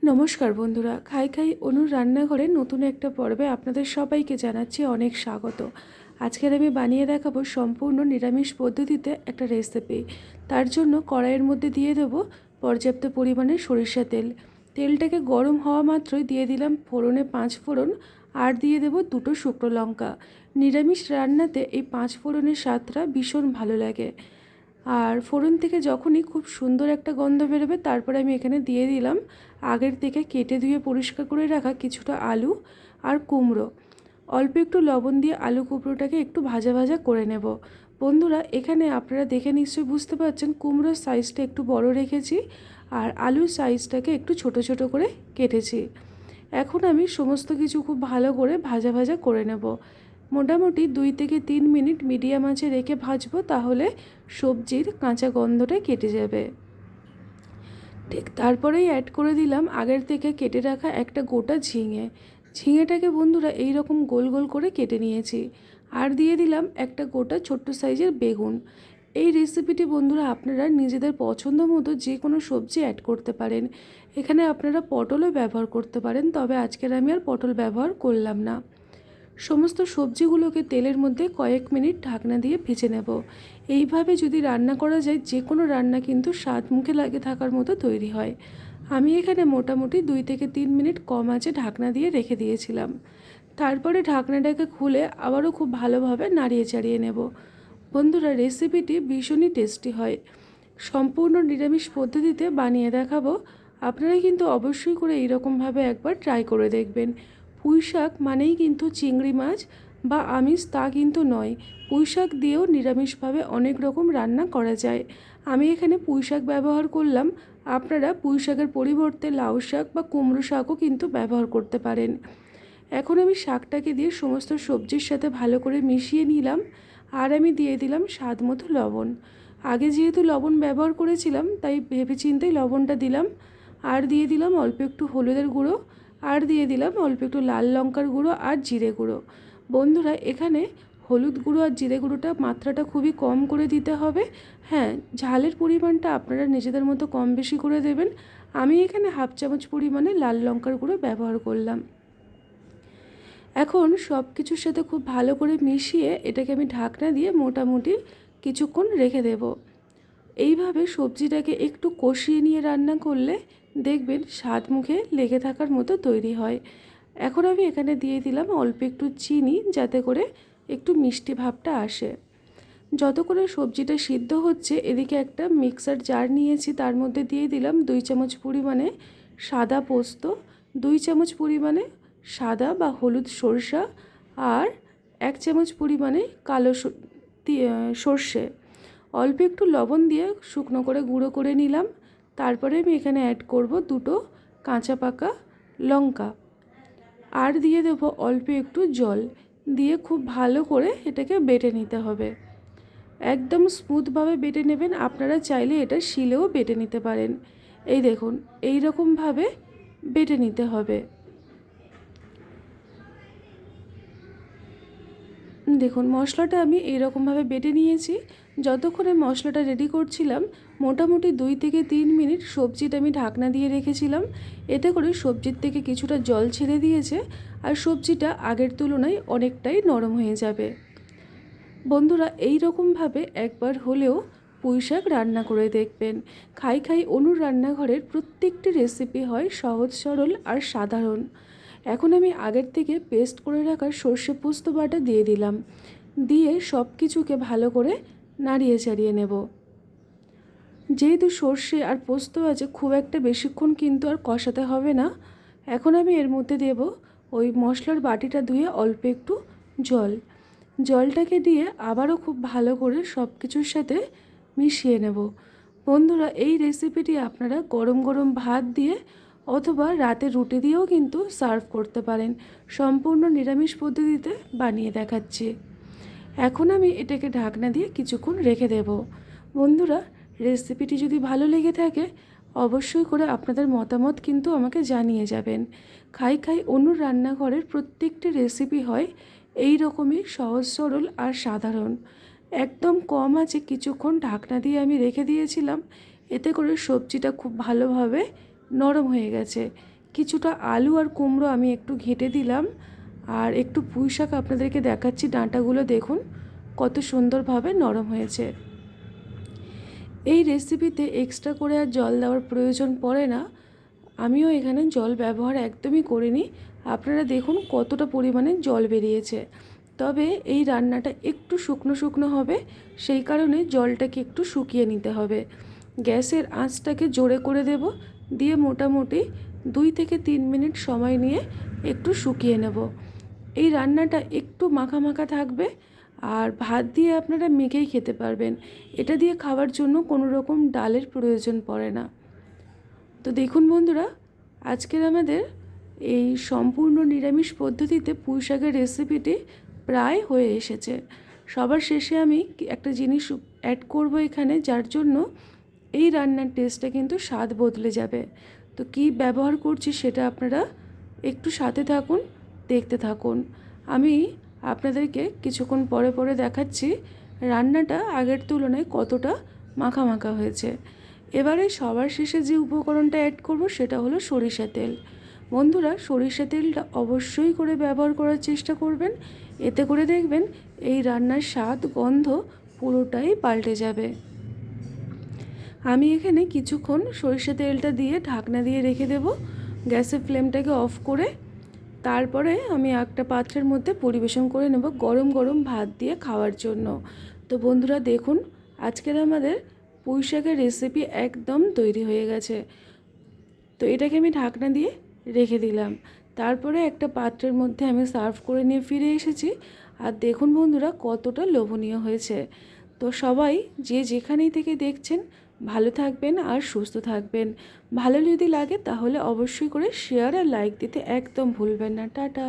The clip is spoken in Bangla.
নমস্কার বন্ধুরা, খাই খাই অনুর রান্নাঘরে নতুন একটা পর্বে আপনাদের সবাইকে জানাচ্ছি অনেক স্বাগত। আজকের আমি বানিয়ে দেখাবো সম্পূর্ণ নিরামিষ পদ্ধতিতে একটা রেসিপি। তার জন্য কড়াইয়ের মধ্যে দিয়ে দেব পর্যাপ্ত পরিমাণে সরিষা তেল। তেলটাকে গরম হওয়া মাত্রই দিয়ে দিলাম ফোড়নে 5 ফোড়ন আর দিয়ে দেব 2টো শুকনো লঙ্কা। নিরামিষ রান্নাতে এই 5 ফোড়নের স্বাদটা ভীষণ ভালো লাগে। আর ফোড়ন থেকে যখনই খুব সুন্দর একটা গন্ধ বেরোবে তারপরে আমি এখানে দিয়ে দিলাম আগের থেকে কেটে ধুয়ে পরিষ্কার করে রাখা কিছুটা আলু আর কুমড়ো। অল্প একটু লবণ দিয়ে আলু কুমড়োটাকে একটু ভাজা ভাজা করে নেব। বন্ধুরা, এখানে আপনারা দেখে নিশ্চয়ই বুঝতে পারছেন কুমড়োর সাইজটা একটু বড় রেখেছি আর আলুর সাইজটাকে একটু ছোট ছোট করে কেটেছি। এখন আমি সমস্ত কিছু খুব ভালো করে ভাজা ভাজা করে নেব। মোটামুটি 2 থেকে 3 মিনিট মিডিয়াম আঁচে রেখে ভাজবো, তাহলে সবজির কাঁচা গন্ধটা কেটে যাবে। ঠিক তারপরেই অ্যাড করে দিলাম আগের থেকে কেটে রাখা একটা গোটা ঝিঙে। ঝিঙেটাকে বন্ধুরা এই রকম গোল গোল করে কেটে নিয়েছি। আর দিয়ে দিলাম একটা গোটা ছোট্ট সাইজের বেগুন। এই রেসিপিটি বন্ধুরা আপনারা নিজেদের পছন্দ মতো যে কোনো সবজি অ্যাড করতে পারেন। এখানে আপনারা পটলও ব্যবহার করতে পারেন, তবে আজকের আমি আর পটল ব্যবহার করলাম না। সমস্ত সবজিগুলোকে তেলের মধ্যে কয়েক মিনিট ঢাকনা দিয়ে ভেজে নেব। এইভাবে যদি রান্না করা যায় যে কোনো রান্না কিন্তু স্বাদ মুখে লাগে থাকার মতো তৈরি হয়। আমি এখানে মোটামুটি 2 থেকে 3 মিনিট কম আঁচে ঢাকনা দিয়ে রেখে দিয়েছিলাম। তারপরে ঢাকনাটাকে খুলে আবারও খুব ভালোভাবে নাড়িয়ে চাড়িয়ে নেব। বন্ধুরা, রেসিপিটি ভীষণই টেস্টি হয়। সম্পূর্ণ নিরামিষ পদ্ধতিতে বানিয়ে দেখাবো। আপনারা কিন্তু অবশ্যই করে এইরকমভাবে একবার ট্রাই করে দেখবেন। পুঁই শাক মানেই কিন্তু চিংড়ি মাছ বা আমিষ তা কিন্তু নয়। পুঁই শাক দিয়েও নিরামিষভাবে অনেক রকম রান্না করা যায়। আমি এখানে পুঁই শাক ব্যবহার করলাম। আপনারা পুঁই শাকের পরিবর্তে লাউ শাক বা কুমড়ো শাকও কিন্তু ব্যবহার করতে পারেন। এখন আমি শাকটাকে দিয়ে সমস্ত সবজির সাথে ভালো করে মিশিয়ে নিলাম। আর আমি দিয়ে দিলাম স্বাদ মতো লবণ। আগে যেহেতু লবণ ব্যবহার করেছিলাম তাই ভেবেচিন্তেই লবণটা দিলাম। আর দিয়ে দিলাম অল্প একটু হলুদের গুঁড়ো, আর দিয়ে দিলাম অল্প একটু লাল লঙ্কার গুঁড়ো আর জিরে গুঁড়ো। বন্ধুরা, এখানে হলুদ গুঁড়ো আর জিরে গুঁড়োটা মাত্রাটা খুবই কম করে দিতে হবে। হ্যাঁ, ঝালের পরিমাণটা আপনারা নিজেদের মতো কম বেশি করে দেবেন। আমি এখানে হাফ চামচ পরিমাণে লাল লঙ্কার গুঁড়ো ব্যবহার করলাম। এখন সব কিছুর সাথে খুব ভালো করে মিশিয়ে এটাকে আমি ঢাকনা দিয়ে মোটামুটি কিছুক্ষণ রেখে দেব। এইভাবে সবজিটাকে একটু কষিয়ে নিয়ে রান্না করলে দেখবেন স্বাদ মুখে লেগে থাকার মতো তৈরি হয়। এখন আমি এখানে দিয়ে দিলাম অল্প একটু চিনি, যাতে করে একটু মিষ্টি ভাবটা আসে। যত করে সবজিটা সিদ্ধ হচ্ছে এদিকে একটা মিক্সার জার নিয়েছি, তার মধ্যে দিয়ে দিলাম 2 চামচ পরিমাণে সাদা পোস্ত, 2 চামচ পরিমাণে সাদা বা হলুদ সরষা আর 1 চামচ পরিমাণে কালো সর্ষে। অল্প একটু লবণ দিয়ে শুকনো করে গুঁড়ো করে নিলাম। তারপরে আমি এখানে অ্যাড করব 2টো কাঁচা পাকা লঙ্কা আর দিয়ে দেবো অল্প একটু জল দিয়ে খুব ভালো করে এটাকে বেটে নিতে হবে। একদম স্মুথভাবে বেটে নেবেন। আপনারা চাইলে এটা শিলেও বেটে নিতে পারেন। এই দেখুন, এই রকমভাবে বেটে নিতে হবে। দেখুন, মশলাটা আমি এইরকমভাবে বেটে নিয়েছি। যতক্ষণে মশলাটা রেডি করছিলাম মোটামুটি 2 থেকে 3 মিনিট সবজিটা আমি ঢাকনা দিয়ে রেখেছিলাম। এতে করে সবজির থেকে কিছুটা জল ছেড়ে দিয়েছে আর সবজিটা আগের তুলনায় অনেকটাই নরম হয়ে যাবে। বন্ধুরা, এই রকমভাবে একবার হলেও পুঁই শাক রান্না করে দেখবেন। খাই খাই অনুর রান্নাঘরের প্রত্যেকটি রেসিপি হয় সহজ সরল আর সাধারণ। এখন আমি আগের থেকে পেস্ট করে রাখা সর্ষে পোস্ত বাটা দিয়ে দিলাম। দিয়ে সব কিছুকে ভালো করে নাড়িয়ে চাড়িয়ে নেব। যেহেতু সর্ষে আর পোস্ত আছে, খুব একটা বেশিক্ষণ কিন্তু আর কষাতে হবে না। এখন আমি এর মধ্যে দেব ওই মশলার বাটিটা ধুয়ে অল্প একটু জল। জলটাকে দিয়ে আবারও খুব ভালো করে সব কিছুর সাথে মিশিয়ে নেব। বন্ধুরা, এই রেসিপিটি আপনারা গরম গরম ভাত দিয়ে অথবা রাতে রুটি দিয়েও কিন্তু সার্ভ করতে পারেন। সম্পূর্ণ নিরামিষ পদ্ধতিতে বানিয়ে দেখাচ্ছি। এখন আমি এটাকে ঢাকনা দিয়ে কিছুক্ষণ রেখে দেব। বন্ধুরা, রেসিপিটি যদি ভালো লেগে থাকে অবশ্যই করে আপনাদের মতামত কিন্তু আমাকে জানিয়ে যাবেন। খাই খাই অনুর রান্নাঘরের প্রত্যেকটি রেসিপি হয় এই রকমই সহজ সরল আর সাধারণ। একদম কম আছে কিছুক্ষণ ঢাকনা দিয়ে আমি রেখে দিয়েছিলাম। এতে করে সবজিটা খুব ভালোভাবে নরম হয়ে গেছে। কিছুটা আলু আর কুমড়ো আমি একটু ঘেঁটে দিলাম, আর একটু পুঁই শাক আপনাদেরকে দেখাচ্ছি। ডাঁটাগুলো দেখুন কত সুন্দরভাবে নরম হয়েছে। এই রেসিপিতে এক্সট্রা করে আর জল দেওয়ার প্রয়োজন পড়ে না। আমিও এখানে জল ব্যবহার একদমই করিনি। আপনারা দেখুন কতটা পরিমাণে জল বেরিয়েছে। তবে এই রান্নাটা একটু শুকনো শুকনো হবে, সেই কারণে জলটাকে একটু শুকিয়ে নিতে হবে। গ্যাসের আঁচটাকে জোরে করে দেব, দিয়ে মোটামুটি 2 থেকে 3 মিনিট সময় নিয়ে একটু শুকিয়ে নেব। এই রান্নাটা একটু মাখা মাখা থাকবে, আর ভাত দিয়ে আপনারা মেখেই খেতে পারবেন। এটা দিয়ে খাওয়ার জন্য কোনো রকম ডালের প্রয়োজন পড়ে না। তো দেখুন বন্ধুরা, আজকের আমাদের এই সম্পূর্ণ নিরামিষ পদ্ধতিতে পুঁই শাকের রেসিপিটি প্রায় হয়ে এসেছে। সবার শেষে আমি একটা জিনিস অ্যাড করব এখানে, যার জন্য এই রান্নার টেস্টটা কিন্তু স্বাদ বদলে যাবে। তো কি ব্যবহার করছি সেটা আপনারা একটু সাথে থাকুন, দেখতে থাকুন। আমি আপনাদেরকে কিছুক্ষণ পরে পরে দেখাচ্ছি রান্নাটা আগের তুলনায় কতটা মাখা মাখা হয়েছে। এবারে সবার শেষে যে উপকরণটা অ্যাড করব সেটা হলো সরিষা তেল। বন্ধুরা, সরিষা তেলটা অবশ্যই করে ব্যবহার করার চেষ্টা করবেন। এতে করে দেখবেন এই রান্নার স্বাদ গন্ধ পুরোটাই পাল্টে যাবে। আমি এখানে কিছুক্ষণ সরিষা তেলটা দিয়ে ঢাকনা দিয়ে রেখে দেব, গ্যাসের ফ্লেমটাকে অফ করে। তারপরে আমি একটা পাত্রের মধ্যে পরিবেশন করে নেব গরম গরম ভাত দিয়ে খাওয়ার জন্য। তো বন্ধুরা দেখুন, আজকের আমাদের পুঁই শাকের রেসিপি একদম তৈরি হয়ে গেছে। তো এটাকে আমি ঢাকনা দিয়ে রেখে দিলাম। তারপরে একটা পাত্রের মধ্যে আমি সার্ভ করে নিয়ে ফিরে এসেছি। আর দেখুন বন্ধুরা কতটা লোভনীয় হয়েছে। তো সবাই যে যেখানেই থেকে দেখছেন ভালো থাকবেন আর সুস্থ থাকবেন। ভালো যদি লাগে তাহলে অবশ্যই করে শেয়ার আর লাইক দিতে একদম ভুলবেন না। টাটা।